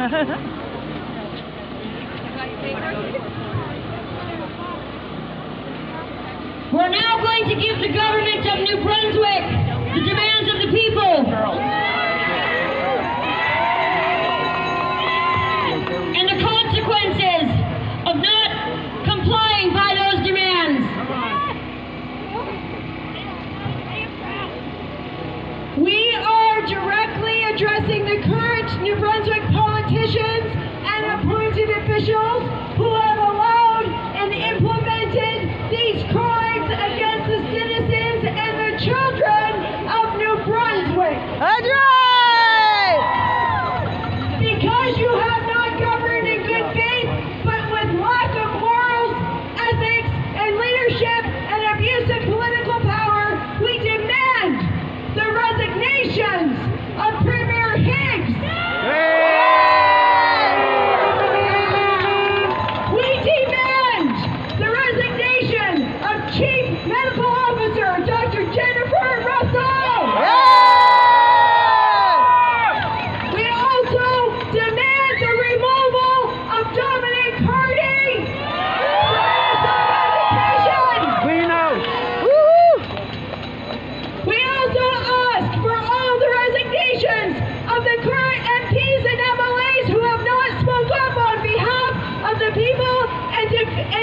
We're now going to give the government of New Brunswick the demands of the people. And the consequences of not complying by those demands. We are directly addressing the current New Brunswick politicians and appointed officials who have allowed and implemented these crimes against the citizens and the children of New Brunswick. That's right! Because you have not governed in good faith, but with lack of morals, ethics, and leadership and abusive political power, we demand the resignations of Premier Higgs. We demand the resignation of Chief Medical Officer Dr. Jennifer Russell. We also demand the removal of Dominic Hardy from education. Clean out! We also ask for all the resignations of the current MPs and MLAs who have not spoken up on behalf of the people and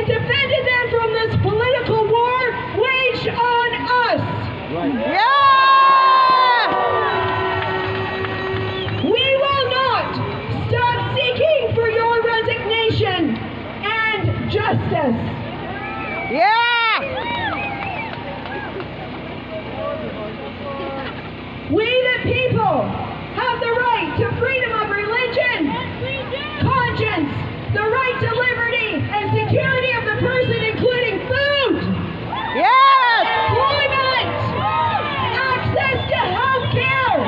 defended them from this political war waged on us. We will not stop seeking for your resignation and justice. We the people have the right to freedom of religion, conscience, the right to liberty and security of the person, including food, employment, access to health care,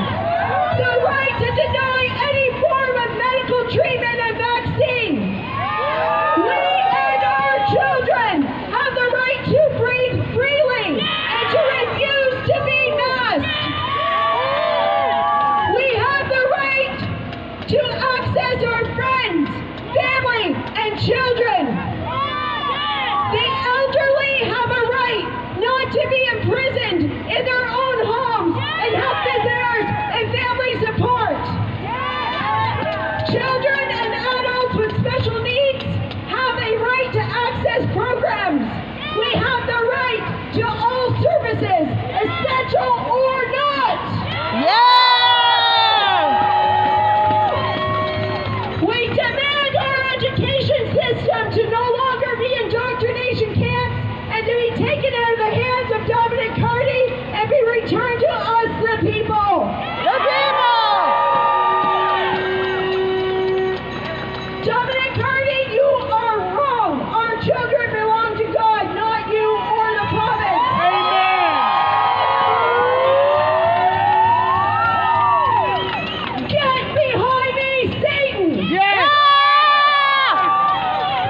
the right to deny any form of medical treatment and vaccine. We and our children have the right to breathe freely and to refuse to be masked. We have the right to access our friends, family, and children. The elderly have a right not to be imprisoned in their own homes and have visitors and family support. Children and adults with special needs have a right to access programs. We have the right to all services, essential or not. We demand our education system to no longer be indoctrination camps and to be taken out of the hands of Dominic Hardy and be returned to us, the people. Dominic Hardy, you are wrong. Our children belong to God, not you or the province. Get behind me, Satan!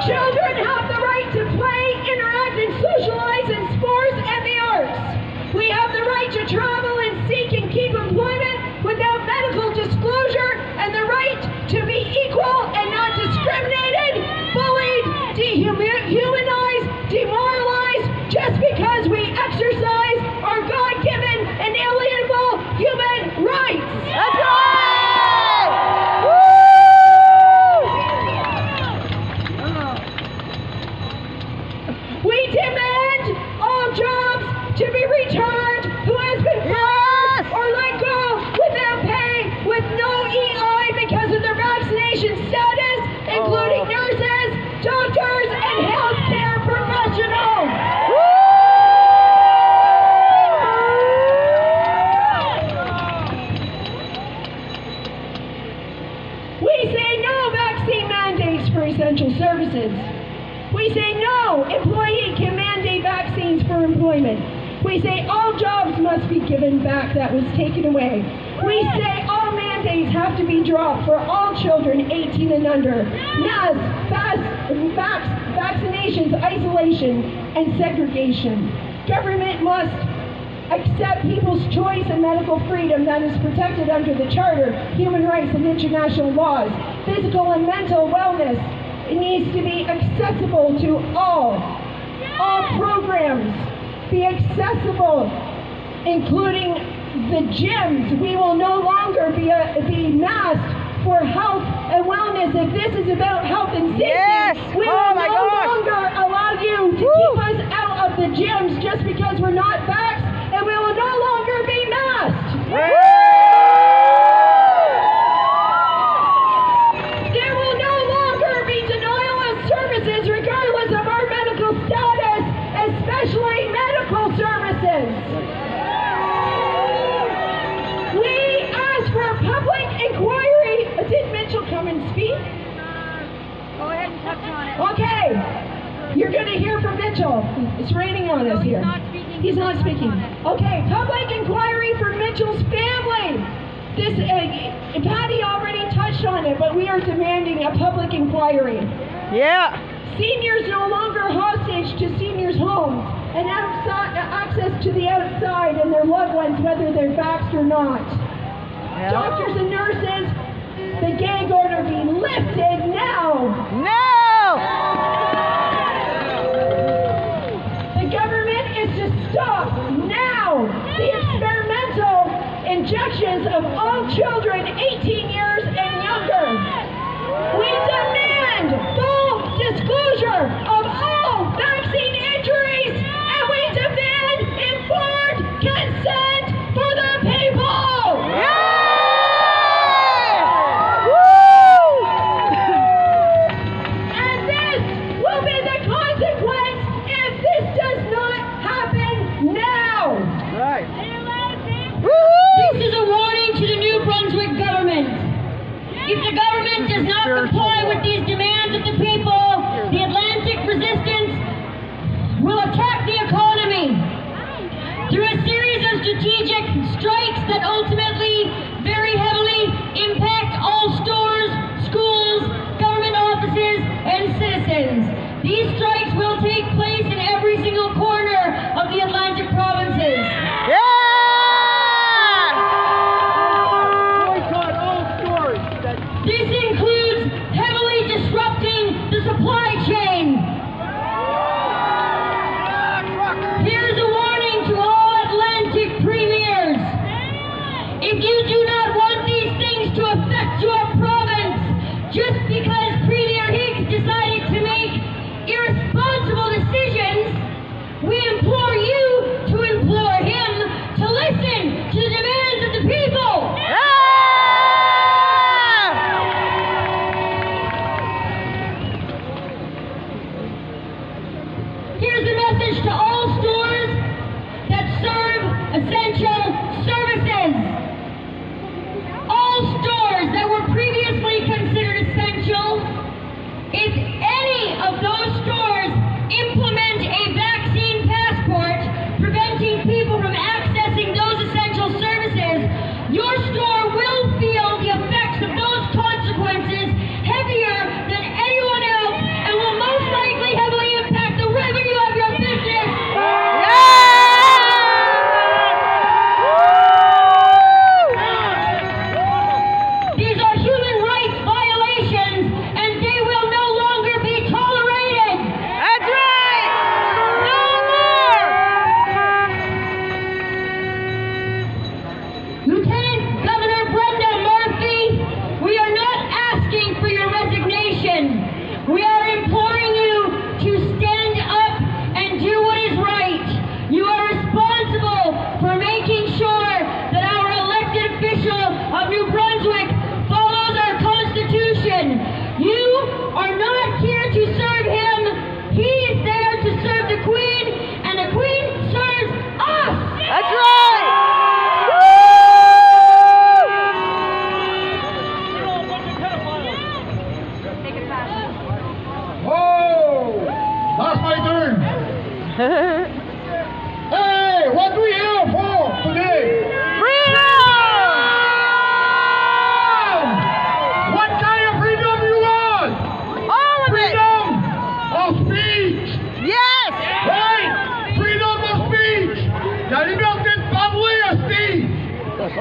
Children have the right to play, interact, and socialize in sports and the arts. We have the right to travel and seek and keep employment without medical disclosure, and the right to be equal and not discriminated, bullied, dehumanized, demoralized, just because we exercise our God-given and inalienable human rights. We demand all jobs to be returned who has been fired or let go without pay with no EI because of their vaccination status, including nurses, doctors, and healthcare professionals. We say no vaccine mandates for essential services. We say no employee can mandate vaccines for employment. We say all jobs must be given back that was taken away. We say all mandates have to be dropped for all children 18 and under. Masks, vaccinations, isolation, and segregation. Government must accept people's choice and medical freedom that is protected under the Charter, human rights, and international laws. Physical and mental wellness, it needs to be accessible to all. All programs be accessible, including the gyms. We will no longer be masked for health and wellness. If this is about health and safety, Yes! we Oh will my no gosh! longer allow you to keep us out of the gyms just because we're not vaxxed, and we will no longer be masked. There will no longer be denial of services regardless of our medical status, especially medical services. We ask for a public inquiry. Did Mitchell come and speak? Go ahead and touch on it. Okay. You're going to hear from Mitchell. It's raining on us here. He's not speaking. Okay. Public inquiry for Mitchell's family. This, Patty already touched on it, but we are demanding a public inquiry. Yeah. Seniors no longer hostage to seniors' homes and access to the outside and their loved ones, whether they're vaxxed or not. Yeah. Doctors and nurses, the gag order be lifted now. No! The government is to stop now the experimental injections of all children 18 years and younger. We demand full disclosure of all vaccine injuries, and we demand informed consent for the people. And this will be the consequence if this does not happen now. Right. This is a warning to the New Brunswick government. If the government does not comply with these demands of the people, the Atlantic resistance will attack the economy through a series of strategic strikes that ultimately very heavily impact all stores, schools, government offices, and citizens. These strikes will take place in every single corner of the Atlantic provinces. This includes heavily disrupting the supply chain. Here's a warning to all Atlantic premiers.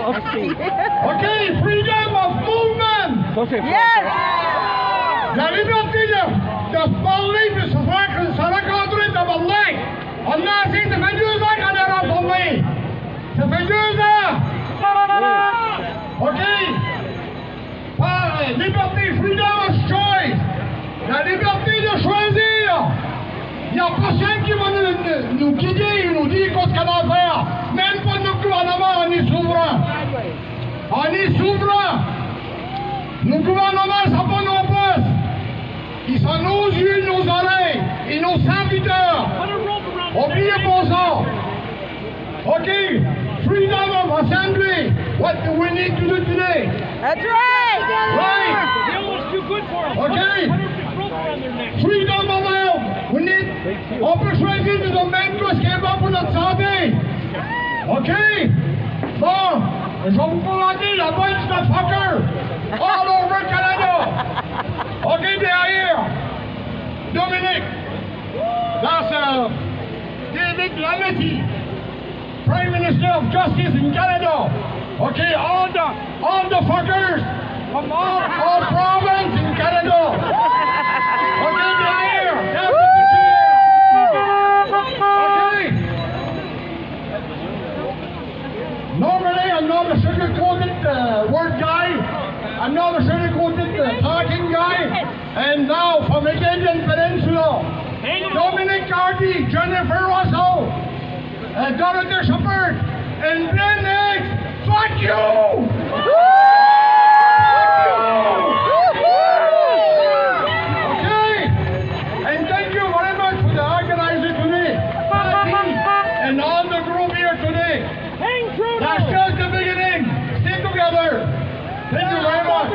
Okay, freedom of movement. Yes! La liberté de parler, de se rencontrer, de parler. On a assez, ça fait 2 ans qu'on est rassemblés. Ça fait 2 ans. OK? Par liberté, freedom of choice. La liberté de choisir. Il n'y a personne qui va nous guider et nous dire qu'est-ce qu'on a à faire. Même pas notre gouvernement, on est souverain. On est souverain. Nos gouvernements ne sont pas nos boss. Ils sont nos yeux, nos oreilles et nos serviteurs. Oubliez pas ça. OK? Freedom of assembly. What do we need to do today? That's right! Right. OK? Freedom of health. We need. On peut choisir de nous mettre ce qui est bon pour notre santé. OK? Bon, je vais vous présenter la bunch de fuckers all over Canada. OK, derrière. Dominic. That's David Lametti, Prime Minister of Justice in Canada. OK, all the fuckers from all province in Canada. OK, derrière. OK. Normally, I'm not a sugar-coated word guy. I'm not a sugar-coated talking guy. And now, from the Canadian Peninsula, Dominic Carty, Jennifer Russell, Dorothy Shepard, and Glenn Higgs, fuck you! Okay? And thank you very much for the organizer today, and all the group here today. That's just the beginning. Stay together. Thank you very much.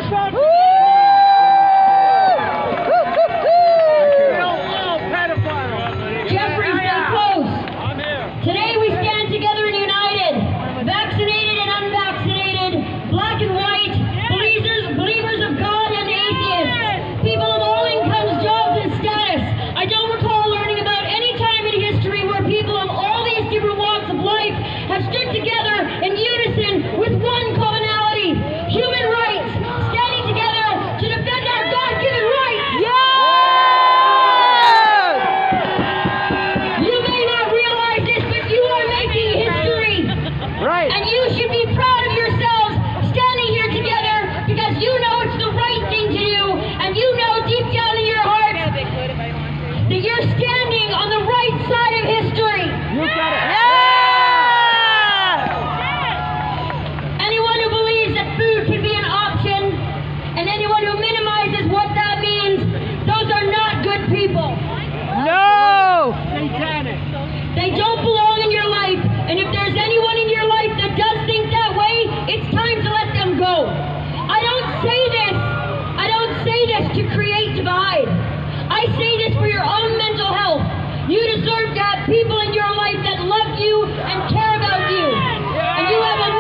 Jeffrey, stay close. Today we stand together and united, vaccinated and unvaccinated, black and white, believers of God and atheists, people of all incomes, jobs, and status. I don't recall learning about any time in history where people of all these different walks of life have stood together in unison with one commonality: human rights, standing together to defend our God-given rights. You may not realize this, but you are making history. Right. And you should be proud of yourselves standing here together because you know it's the right thing to do, and you know deep down in your heart that you're standing on the right side of history. You got it. Anyone who believes that food can be an option, and anyone who minimizes what that means, those are not good people. No! They don't belong in your life, and if there's anyone in your life that does think that way, it's time to let them go. I don't say this to create divide. I say this for your own mental health. You deserve to have people in your life that love you and care about you. And you have a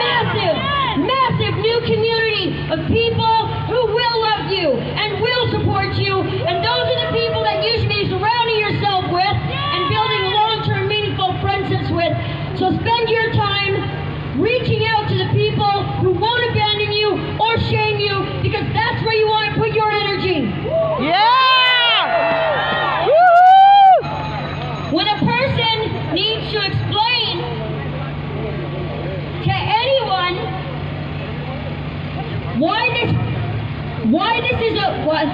massive new community of people who will love you and will support you, and those are the people that you should be surrounding yourself with and building long-term meaningful friendships with. So spend your time reaching out to the people who won't abandon you or shame you, because that's where you want to put your energy. Yeah! Woo! When a person needs to explain to anyone why this is a what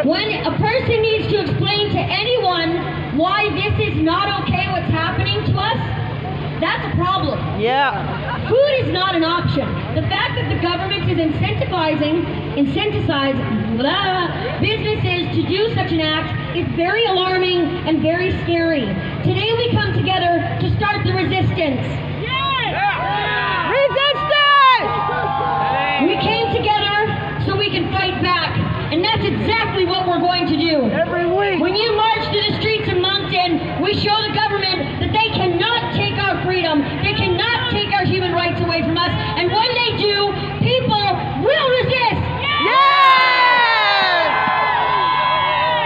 when a person needs to explain to anyone why this is not okay what's happening to us, that's a problem. Yeah. Food is not an option. The fact that the government is incentivizing businesses to do such an act is very alarming and very scary. Today we come together to start the resistance. Resistance! We came together so we can fight back, and that's exactly what we're going to do. Every week. When you march through the streets of Moncton, we show the government that they cannot take our freedom, they cannot take our human rights away from us, and when they do, people will resist. Yes!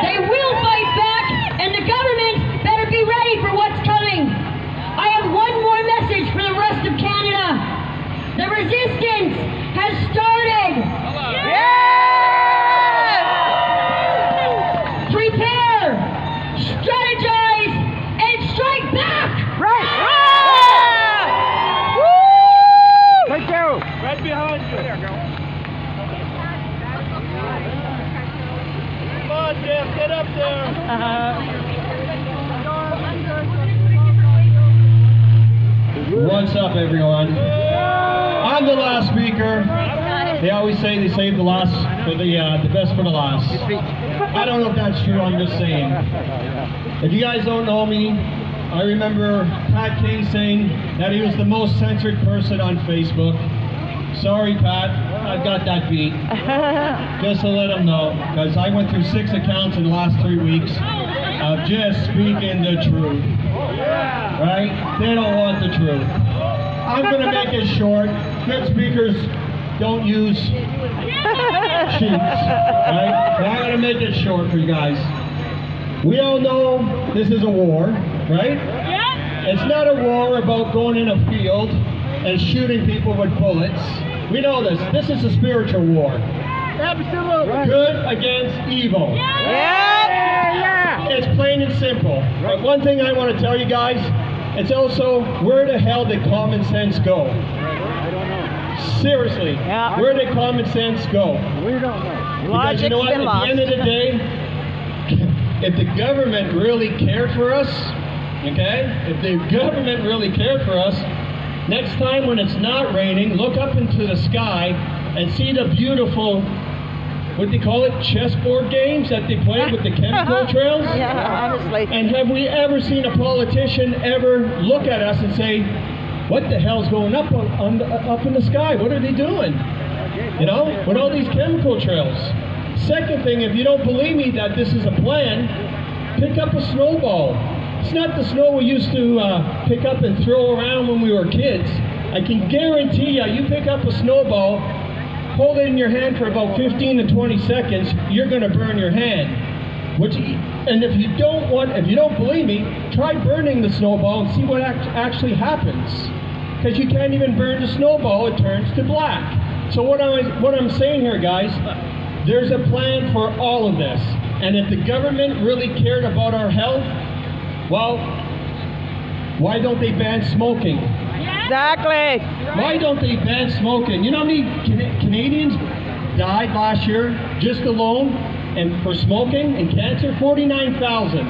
They will fight back, and the government better be ready for what's coming. I have one more message for the rest of Canada. last speaker. They always say they save the best for the last. I don't know if that's true, I'm just saying. If you guys don't know me, I remember Pat King saying that he was the most censored person on Facebook. Sorry, Pat, I've got that beat. Just to let him know, because I went through 6 accounts in the last 3 weeks of just speaking the truth. Right? They don't want the truth. I'm going to make it short. Good speakers don't use sheets. Right? But I'm going to make it short for you guys. We all know this is a war, right? Yeah. It's not a war about going in a field and shooting people with bullets. We know this. This is a spiritual war. Absolutely. Good against evil. Yeah. It's plain and simple. But one thing I want to tell you guys, it's also, where the hell did common sense go? Seriously, where did common sense go? We don't know. Because you know what, at the end of the day, if the government really cared for us, okay, if the government really cared for us, next time when it's not raining, look up into the sky and see the beautiful, what they call it, chessboard games that they play with the chemical trails. Yeah, honestly. And have we ever seen a politician ever look at us and say, what the hell's going up up in the sky? What are they doing? You know, with all these chemical trails. Second thing, if you don't believe me that this is a plan, pick up a snowball. It's not the snow we used to pick up and throw around when we were kids. I can guarantee you pick up a snowball, hold it in your hand for about 15 to 20 seconds, you're going to burn your hand. And if you don't believe me, try burning the snowball and see what actually happens. Because you can't even burn the snowball, it turns to black. So what I'm saying here, guys, there's a plan for all of this. And if the government really cared about our health, well, why don't they ban smoking? Exactly. Why don't they ban smoking? You know how many Canadians died last year just alone and for smoking and cancer? 49,000.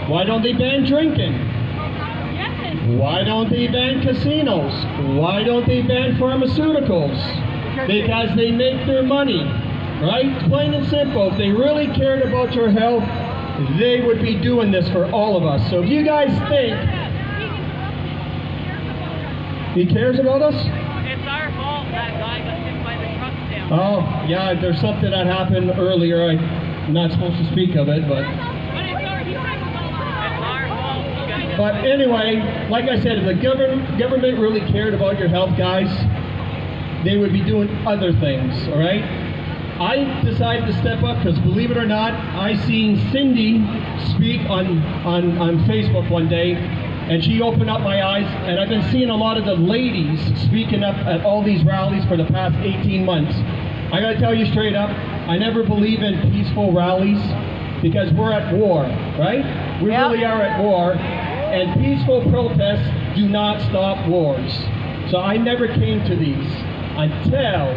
Why don't they ban drinking? Why don't they ban casinos? Why don't they ban pharmaceuticals? Because they make their money, right? Plain and simple. If they really cared about your health, they would be doing this for all of us. So if you guys think he cares about us? It's our fault that guy got hit by the truck stamp. Oh, yeah, there's something that happened earlier. I'm not supposed to speak of it, but... But anyway, like I said, if the government really cared about your health, guys, they would be doing other things, all right? I decided to step up because, believe it or not, I seen Cindy speak on Facebook one day, and she opened up my eyes, and I've been seeing a lot of the ladies speaking up at all these rallies for the past 18 months. I gotta tell you straight up, I never believe in peaceful rallies because we're at war, right? We really are at war. And peaceful protests do not stop wars. So I never came to these until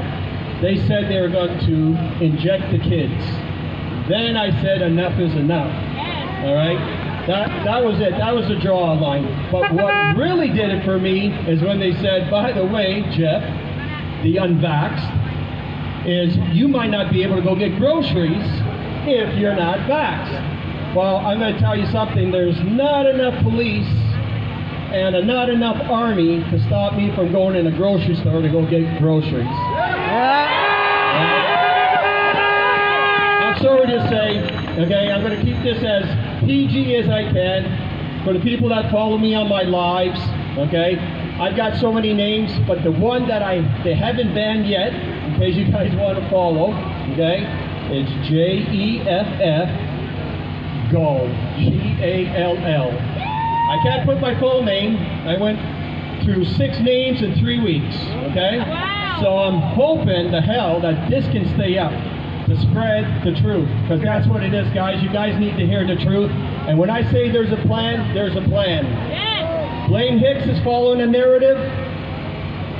they said they were going to inject the kids. Then I said enough is enough. All right? That was it. That was the draw line. But what really did it for me is when they said, by the way, Jeff, the unvaxxed, is you might not be able to go get groceries if you're not vaxxed. Well, I'm going to tell you something. There's not enough police and not enough army to stop me from going in a grocery store to go get groceries. I'm sorry to say, okay, I'm going to keep this as PG as I can for the people that follow me on my lives, okay? I've got so many names, but the one that they haven't banned yet, in case you guys want to follow, okay, it's JEFF. Gall, G-A-L-L. I can't put my full name. I went through 6 names in 3 weeks, okay? Wow. So I'm hoping the hell that this can stay up to spread the truth, because that's what it is, guys. You guys need to hear the truth. And when I say there's a plan, there's a plan. Yes. Blaine Hicks is following a narrative.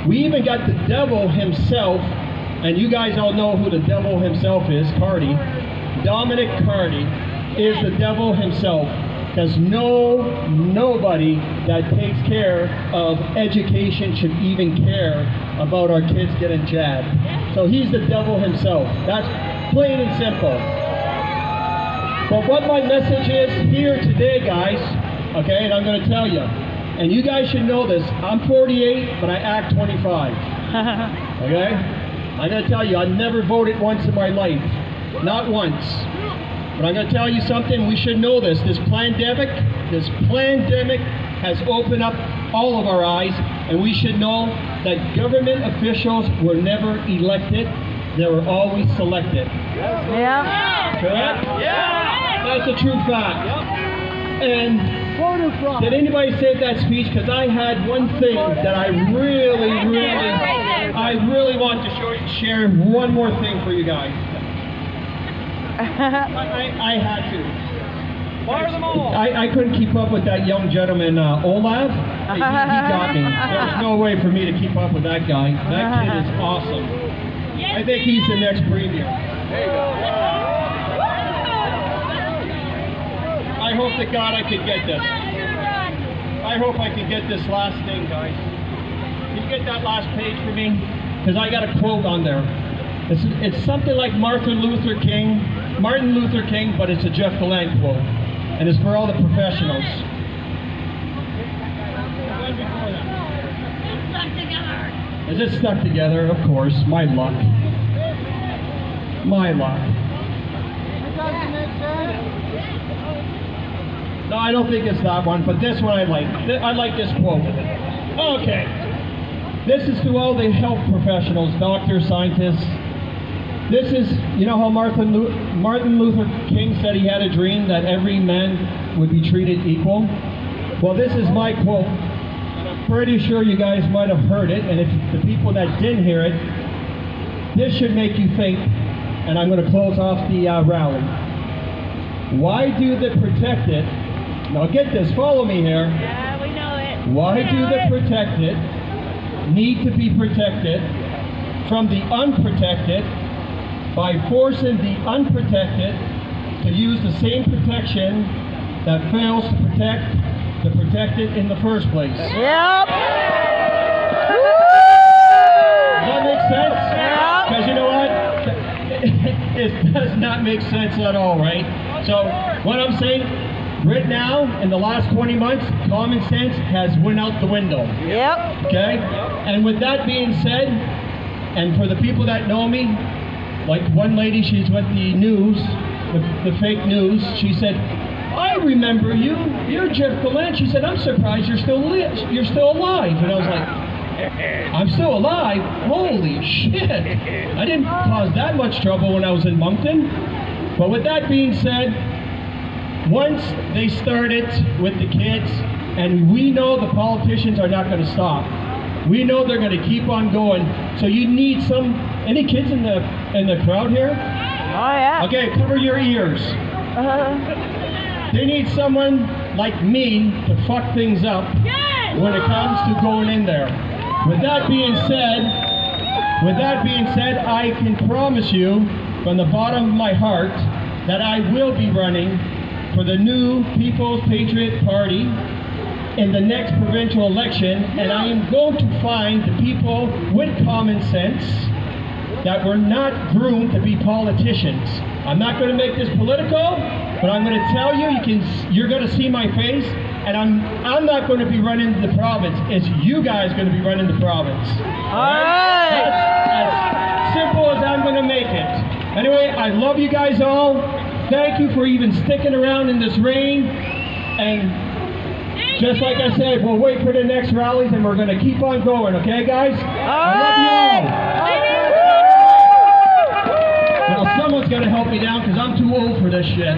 We even got the devil himself, and you guys all know who the devil himself is, Cardi. Dominic Cardi is the devil himself. Because nobody that takes care of education should even care about our kids getting jabbed. So he's the devil himself. That's plain and simple. But what my message is here today, guys, okay, and I'm going to tell you, and you guys should know this, I'm 48, but I act 25. Okay? I'm going to tell you, I never voted once in my life. Not once. But I'm going to tell you something, we should know this. This pandemic has opened up all of our eyes, and we should know that government officials were never elected, they were always selected. Yeah. Correct? Yeah. That's a true fact. And did anybody say that speech? Because I had one thing that I really want to share one more thing for you guys. I had to. Fire them all. I couldn't keep up with that young gentleman, Olaf. He got me. There's no way for me to keep up with that guy. That kid is awesome. I think he's the next premier. There you go. I hope to God I could get this. I hope I can get this last thing, guys. Can you get that last page for me? Because I got a quote on there. It's something like Martin Luther King, but it's a Jeff Gallant quote. And it's for all the professionals. Is it stuck together? Of course. My luck. My luck. No, I don't think it's that one, but this one I like. I like this quote. Okay. This is to all the health professionals, doctors, scientists. This is, you know how Martin Luther King said he had a dream that every man would be treated equal? Well, this is my quote, and I'm pretty sure you guys might have heard it, and if the people that didn't hear it, this should make you think, and I'm going to close off the rally. Why do the protected, now get this, follow me here. Yeah, we know it. Why do the protected need to be protected from the unprotected by forcing the unprotected to use the same protection that fails to protect the protected in the first place? Yep. Does that make sense? Yeah. Because you know what? It does not make sense at all, right? So what I'm saying, right now, in the last 20 months, common sense has went out the window. Yep. Okay? And with that being said, and for the people that know me, like one lady, she's with the news, the fake news, she said, I remember you, you're Jeff Gallant. She said, I'm surprised you're still alive. And I was like, I'm still alive? Holy shit. I didn't cause that much trouble when I was in Moncton. But with that being said, once they started with the kids, and we know the politicians are not going to stop. We know they're going to keep on going. So you need any kids in the crowd here? Oh, yeah. Okay, cover your ears. They need someone like me to fuck things up when it comes to going in there. With that being said, I can promise you from the bottom of my heart that I will be running for the new People's Patriot Party in the next provincial election, and I am going to find the people with common sense that were not groomed to be politicians. I'm not going to make this political, but I'm going to tell you, you're going to see my face, and I'm not going to be running the province. It's you guys going to be running the province. All right. That's as simple as I'm going to make it. Anyway, I love you guys all. Thank you for even sticking around in this rain, and just like I said, we'll wait for the next rallies, and we're going to keep on going, okay, guys? I love you all. Now, someone's got to help me down, because I'm too old for this shit.